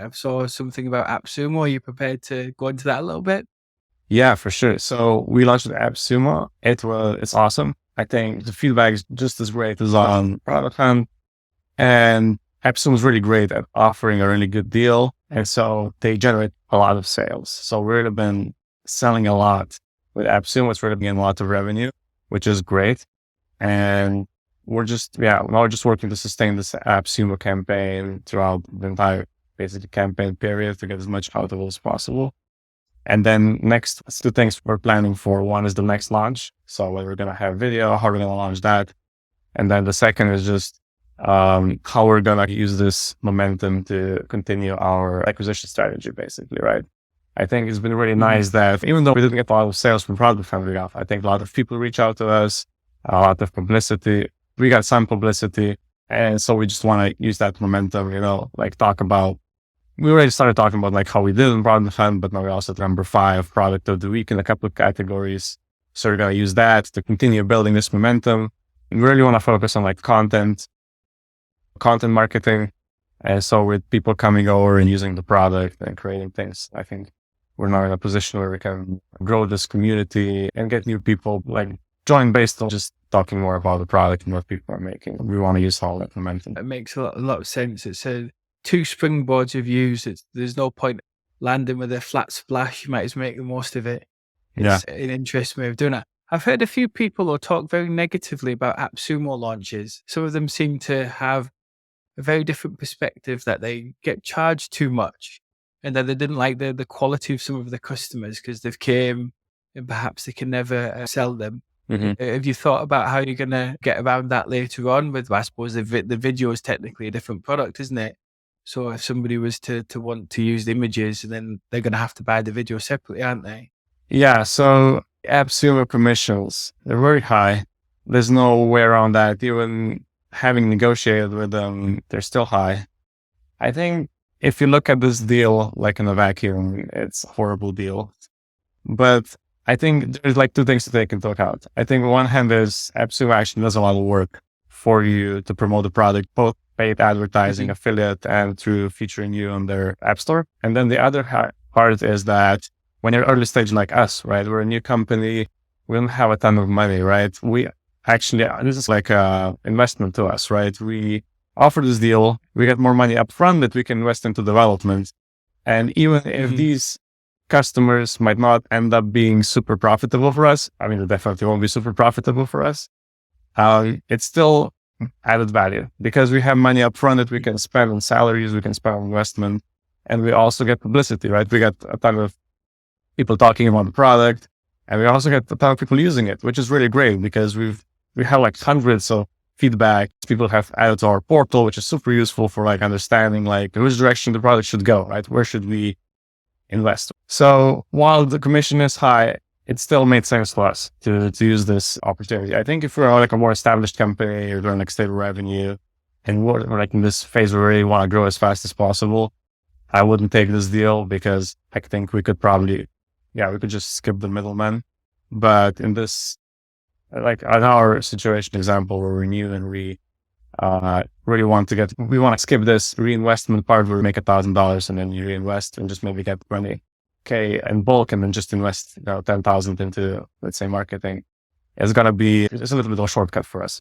I saw something about AppSumo. Are you prepared to go into that a little bit? Yeah, for sure. So we launched the AppSumo. It's awesome. I think the feedback is just as great as on Product Hunt. And AppSumo is really great at offering a really good deal. And so they generate a lot of sales. So we've really been selling a lot with AppSumo. It's really been a lot of revenue, which is great. And now we're just working to sustain this AppSumo campaign throughout the entire basically campaign period to get as much out of it as possible. And then next, two things we're planning for. One is the next launch. So whether we're going to have video, how we're going to launch that. And then the second is just how we're going to use this momentum to continue our acquisition strategy, basically, right? I think it's been really nice that even though we didn't get a lot of sales from Product Family off, I think a lot of people reach out to us, a lot of publicity. We got some publicity. And so we just want to use that momentum, we already started talking about how we did in Product Hunt, but now we're also at number 5 product of the week in a couple of categories. So we're going to use that to continue building this momentum. And we really want to focus on content marketing. And so with people coming over and using the product and creating things, I think we're now in a position where we can grow this community and get new people join based on just talking more about the product and what people are making. We want to use all that momentum. It makes a lot of sense. It's 2 springboards you've used. There's no point landing with a flat splash. You might as well make the most of it. It's an interesting way of doing it. I've heard a few people who talk very negatively about AppSumo launches. Some of them seem to have a very different perspective, that they get charged too much and that they didn't like the quality of some of the customers because they've came and perhaps they can never sell them. Mm-hmm. Have you thought about how you're going to get around that later on with, I suppose, the video is technically a different product, isn't it? So if somebody was to want to use the images, then they're going to have to buy the video separately, aren't they? Yeah. So AppSumo commissions, they're very high. There's no way around that. Even having negotiated with them, they're still high. I think if you look at this deal, in a vacuum, it's a horrible deal. But I think there's 2 things to take into account. I think on one hand is AppSumo actually does a lot of work for you to promote the product, both paid advertising, affiliate, and through featuring you on their app store. And then the other part is that when you're early stage like us, right, we're a new company, we don't have a ton of money, right? We actually, this is a investment to us, right? We offer this deal, we get more money upfront that we can invest into development. And even if these customers might not end up being super profitable for us, I mean, it definitely won't be super profitable for us. It's still added value because we have money up front that we can spend on salaries, we can spend on investment, and we also get publicity, right? We get a ton of people talking about the product, and we also get a ton of people using it, which is really great because we have hundreds of feedback people have added to our portal, which is super useful for understanding which direction the product should go, right? Where should we invest? So while the commission is high, it still made sense for us to use this opportunity. I think if we're a more established company or doing stable revenue and we're in this phase where we really want to grow as fast as possible, I wouldn't take this deal because I think we could probably, we could just skip the middleman. But in this, in our situation example where we're new and we really want to skip this reinvestment part where we make $1,000 and then you reinvest and just maybe get $20,000 in bulk and then just invest $10,000 into, let's say, marketing. It's a little bit of a shortcut for us.